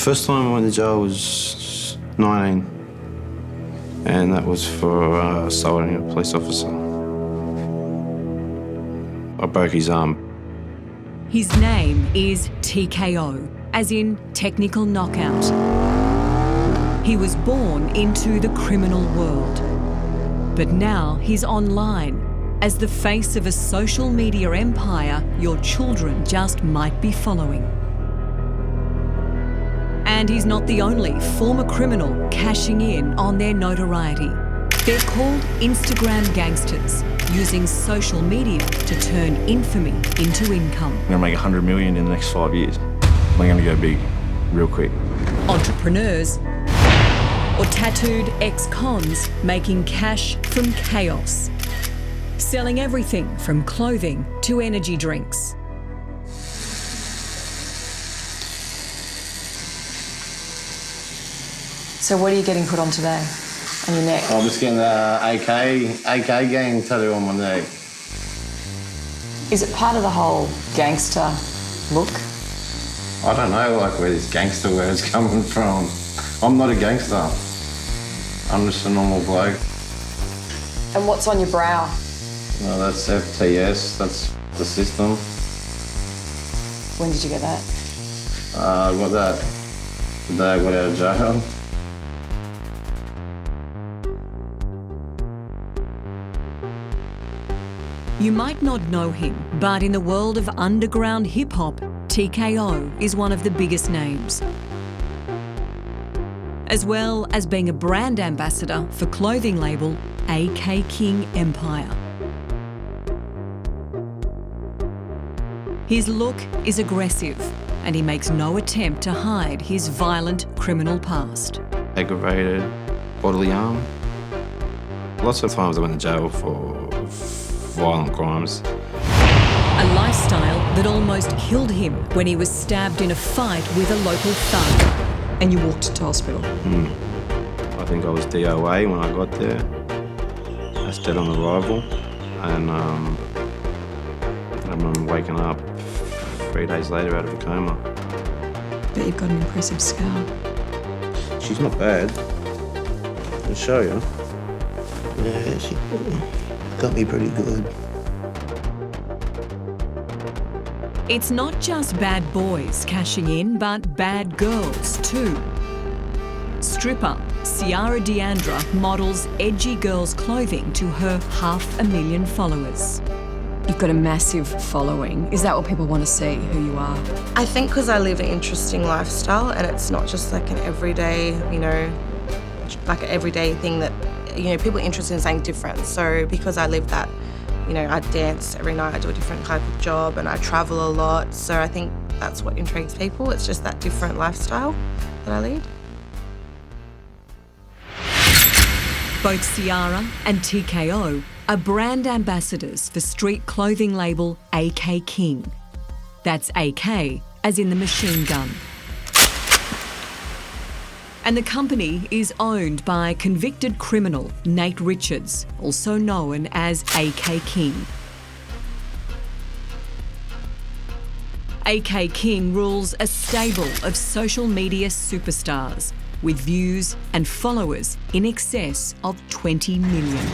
First time I went to jail was 19, and that was for assaulting a police officer. I broke his arm. His name is TKO, as in technical knockout. He was born into the criminal world, but now he's online as the face of a social media empire your children just might be following. And he's not the only former criminal cashing in on their notoriety. They're called Instagram gangsters, using social media to turn infamy into income. I'm gonna make 100 million in the next 5 years. I'm gonna go big, real quick. Entrepreneurs or tattooed ex-cons making cash from chaos. Selling everything from clothing to energy drinks. So what are you getting put on today? On your neck? I'm just getting the AK gang tattoo on my neck. Is it part of the whole gangster look? I don't know, like, where this gangster word's coming from. I'm not a gangster. I'm just a normal bloke. And what's on your brow? No, that's FTS, that's the system. When did you get that? I got that the day I got out of jail. You might not know him, but in the world of underground hip-hop, TKO is one of the biggest names. As well as being a brand ambassador for clothing label AK King Empire. His look is aggressive, and he makes no attempt to hide his violent criminal past. Aggravated bodily harm. Lots of times I went to jail for violent crimes. A lifestyle that almost killed him when he was stabbed in a fight with a local thug. And you walked to hospital? I think I was DOA when I got there. That's dead on arrival. And I remember waking up 3 days later out of a coma. But you've got an impressive scar. She's not bad. I'll show you. Yeah, she got me pretty good. It's not just bad boys cashing in, but bad girls too. Stripper Ciara Deandra models edgy girls' clothing to her 500,000 followers. You've got a massive following. Is that what people want to see, who you are? I think because I live an interesting lifestyle and it's not just like an everyday, like an everyday thing that, people are interested in something different. So because I live that, I dance every night, I do a different type of job and I travel a lot. So I think that's what intrigues people. It's just that different lifestyle that I lead. Both Ciara and TKO are brand ambassadors for street clothing label AK King. That's AK as in the machine gun. And the company is owned by convicted criminal Nate Richards, also known as AK King. AK King rules a stable of social media superstars with views and followers in excess of 20 million,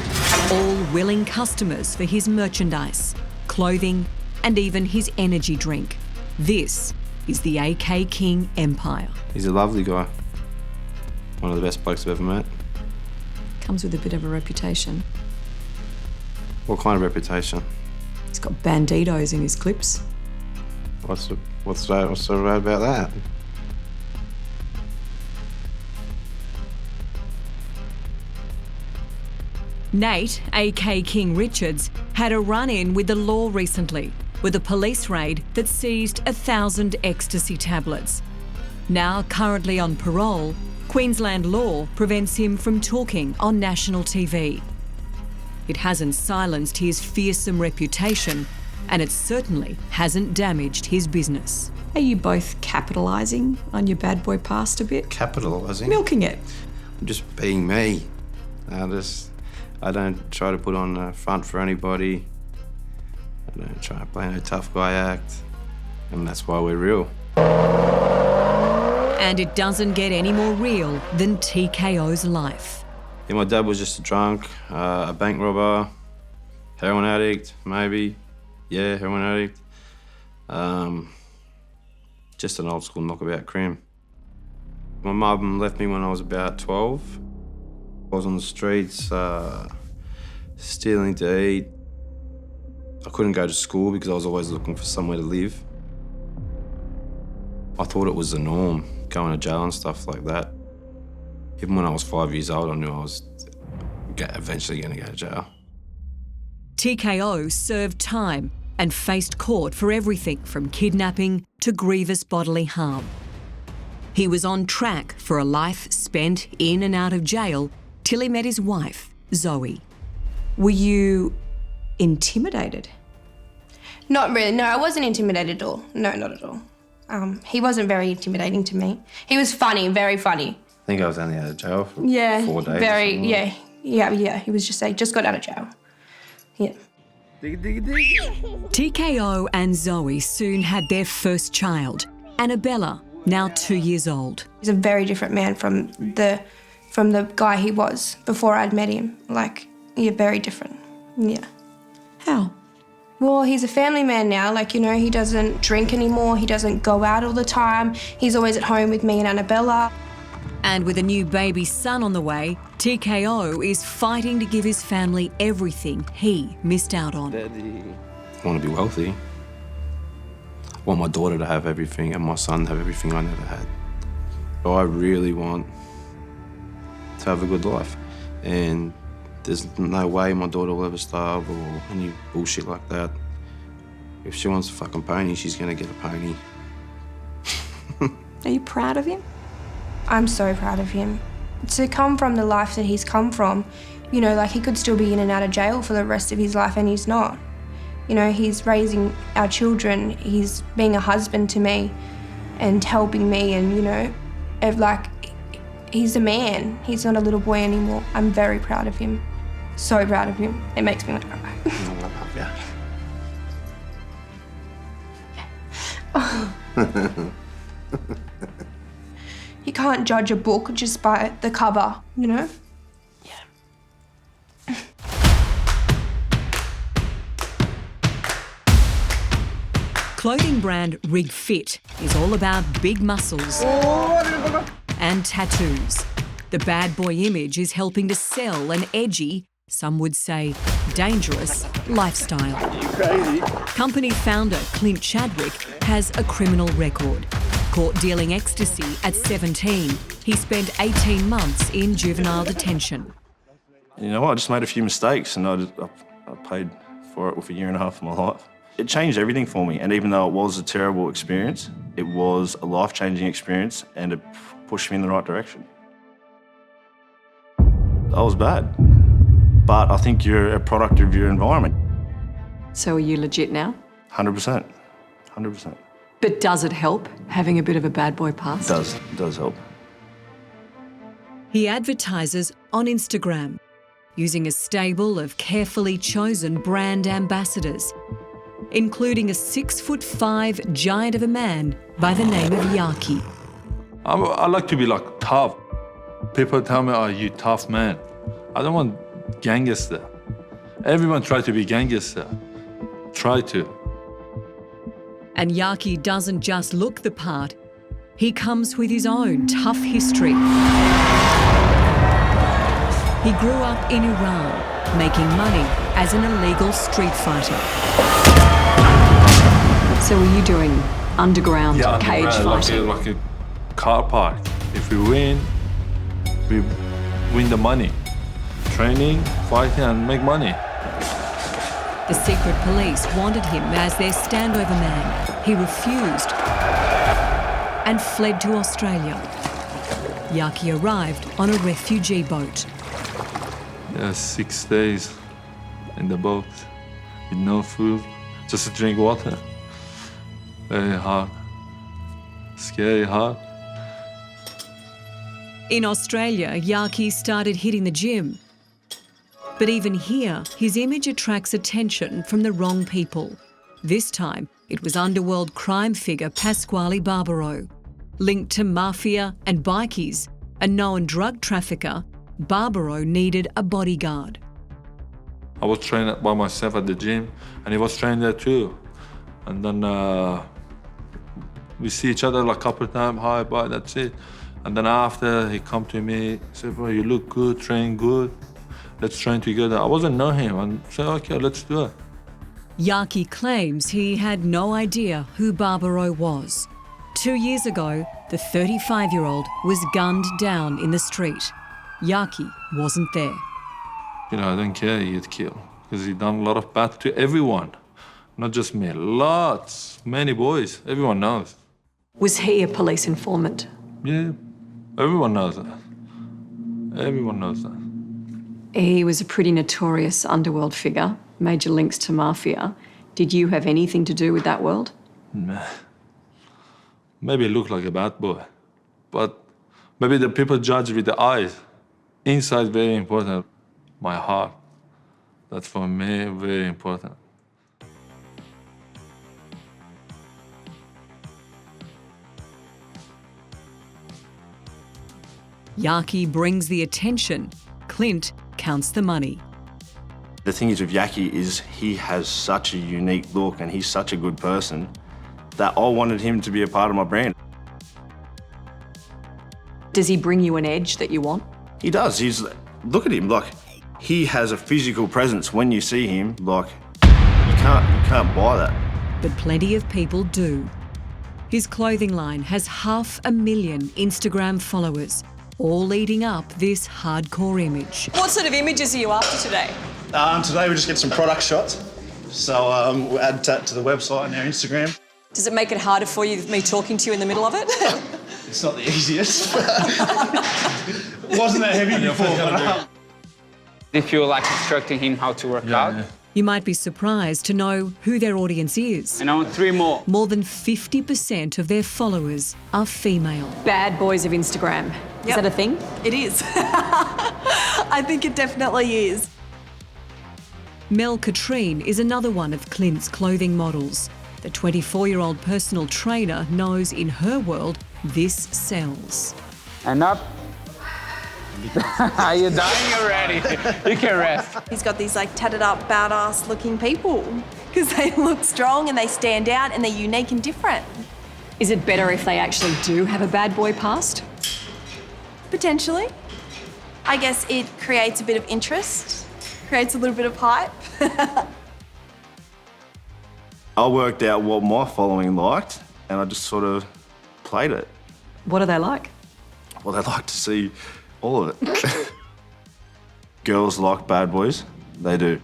all willing customers for his merchandise, clothing, and even his energy drink. This is the AK King Empire. He's a lovely guy. One of the best blokes I've ever met. Comes with a bit of a reputation. What kind of reputation? He's got banditos in his clips. What's so bad about that? Nate, AK King Richards, had a run-in with the law recently with a police raid that seized 1,000 ecstasy tablets. Now currently on parole, Queensland law prevents him from talking on national TV. It hasn't silenced his fearsome reputation, and it certainly hasn't damaged his business. Are you both capitalising on your bad boy past a bit? Capitalising? Milking it? I'm just being me. I don't try to put on a front for anybody. I don't try to play no tough guy act. And that's why we're real. And it doesn't get any more real than TKO's life. Yeah, my dad was just a drunk, a bank robber, heroin addict, maybe. Yeah, heroin addict. Just an old school knockabout crim. My mum left me when I was about 12. I was on the streets, stealing to eat. I couldn't go to school because I was always looking for somewhere to live. I thought it was the norm, going to jail and stuff like that. Even when I was 5 years old, I knew I was eventually going to go to jail. TKO served time and faced court for everything from kidnapping to grievous bodily harm. He was on track for a life spent in and out of jail till he met his wife, Zoe. Were you intimidated? Not really. No, I wasn't intimidated at all. No, not at all. He wasn't very intimidating to me. He was funny, very funny. I think I was only out of jail for 4 days. Very, yeah. He was just got out of jail. Yeah. TKO and Zoe soon had their first child, Annabella, now 2 years old. He's a very different man from the guy he was before I'd met him. Like, yeah, very different. Yeah. How? Well, he's a family man now. Like, he doesn't drink anymore. He doesn't go out all the time. He's always at home with me and Annabella. And with a new baby son on the way, TKO is fighting to give his family everything he missed out on. Daddy. I want to be wealthy. I want my daughter to have everything and my son to have everything I never had. So I really want to have a good life. And there's no way my daughter will ever starve or any bullshit like that. If she wants a fucking pony, she's gonna get a pony. Are you proud of him? I'm so proud of him. To come from the life that he's come from, like he could still be in and out of jail for the rest of his life and he's not. He's raising our children, he's being a husband to me and helping me and, he's a man. He's not a little boy anymore. I'm very proud of him. So proud of him. It makes me want to cry. You can't judge a book just by the cover, Yeah. Clothing brand Rig Fit is all about big muscles and tattoos. The bad boy image is helping to sell an edgy, some would say dangerous, lifestyle. Crazy. Company founder Clint Chadwick has a criminal record. Caught dealing ecstasy at 17, he spent 18 months in juvenile detention. You know what? I just made a few mistakes and I paid for it with 1.5 years of my life. It changed everything for me, and even though it was a terrible experience, it was a life-changing experience and it pushed me in the right direction. I was bad, but I think you're a product of your environment. So are you legit now? 100%, 100%. But does it help, having a bit of a bad boy past? It does help. He advertises on Instagram, using a stable of carefully chosen brand ambassadors, including a 6'5" giant of a man by the name of Yaki. I like to be tough. People tell me, "Oh, you tough man." I don't want gangster. Everyone try to be gangster. Try to. And Yaki doesn't just look the part, he comes with his own tough history. He grew up in Iran, making money as an illegal street fighter. So are you doing underground cage fighting? Like a car park. If we win the money. Training, fighting, and make money. The secret police wanted him as their standover man. He refused and fled to Australia. Yaki arrived on a refugee boat. Yeah, 6 days in the boat with no food, just to drink water. Very hard, scary hard. In Australia, Yaki started hitting the gym. But even here, his image attracts attention from the wrong people. This time, it was underworld crime figure Pasquale Barbaro. Linked to mafia and bikies, a known drug trafficker, Barbaro needed a bodyguard. I was training by myself at the gym, and he was training there too. And then we see each other like a couple of times, hi, bye, that's it. And then after, he come to me, said, bro, you look good, train good, let's train together. I wasn't know him, and said, okay, let's do it. Yaki claims he had no idea who Barbaro was. 2 years ago, the 35-year-old was gunned down in the street. Yaki wasn't there. You know, I don't care he get killed, because he done a lot of bad to everyone. Not just me, lots, many boys, everyone knows. Was he a police informant? Yeah, everyone knows that. Everyone knows that. He was a pretty notorious underworld figure, major links to mafia. Did you have anything to do with that world? Nah. Maybe he looked like a bad boy, but maybe the people judge with the eyes. Inside very important. My heart, that's for me very important. Yaki brings the attention. Clint counts the money. The thing is with Yaki is he has such a unique look and he's such a good person that I wanted him to be a part of my brand. Does he bring you an edge that you want? He does. Look at him, like, he has a physical presence. When you see him, like, you can't buy that. But plenty of people do. His clothing line has 500,000 Instagram followers, all leading up this hardcore image. What sort of images are you after today? Today we just get some product shots. So we'll add that to the website and our Instagram. Does it make it harder for you with me talking to you in the middle of it? It's not the easiest. Wasn't that heavy before, but... If you're like instructing him how to work out. Yeah. You might be surprised to know who their audience is. And I want 3 more. More than 50% of their followers are female. Bad boys of Instagram. Is that a thing? It is. I think it definitely is. Mel Katrine is another one of Clint's clothing models. The 24-year-old personal trainer knows in her world this sells. And up. You're dying already. You can rest. He's got these like tatted up, badass looking people because they look strong and they stand out and they're unique and different. Is it better if they actually do have a bad boy past? Potentially. I guess it creates a bit of interest, creates a little bit of hype. I worked out what my following liked and I just sort of played it. What are they like? Well, they like to see all of it. Girls like bad boys, they do.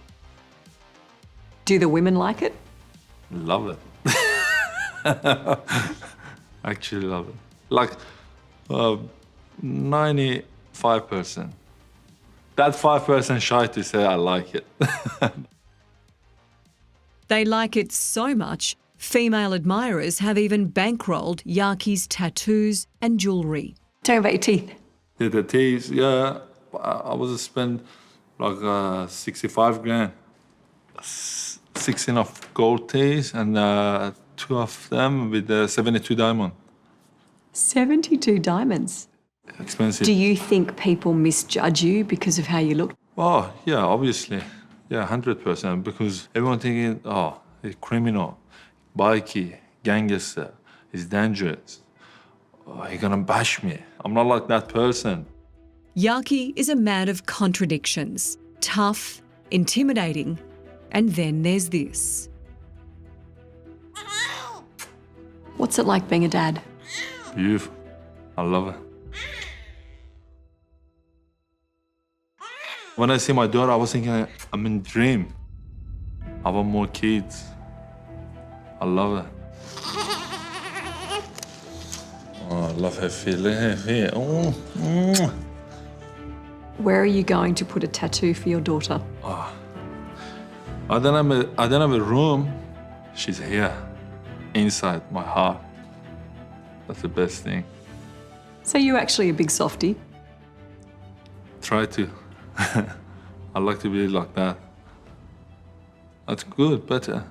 Do the women like it? Love it. Actually love it. Like 95%. That 5% shy to say I like it. They like it so much, female admirers have even bankrolled Yaki's tattoos and jewellery. Tell me about your teeth. Yeah, the teeth, yeah, I was spend like 65 grand. 16 of gold teeth and 2 of them with 72 diamond. 72 diamonds. Expensive. Do you think people misjudge you because of how you look? Oh, yeah, obviously. Yeah, 100%. Because everyone thinking, oh, he's criminal, bikie, gangster, he's dangerous. Oh, he's gonna bash me. I'm not like that person. Yaki is a man of contradictions. Tough, intimidating, and then there's this. What's it like being a dad? Beautiful. I love it. When I see my daughter, I was thinking, I'm in a dream. I want more kids. I love it. Oh, I love her feeling here. Oh, Where are you going to put a tattoo for your daughter? I don't have a room. She's here, inside my heart. That's the best thing. So you're actually a big softie? Try to. I like to be like that. That's good, better.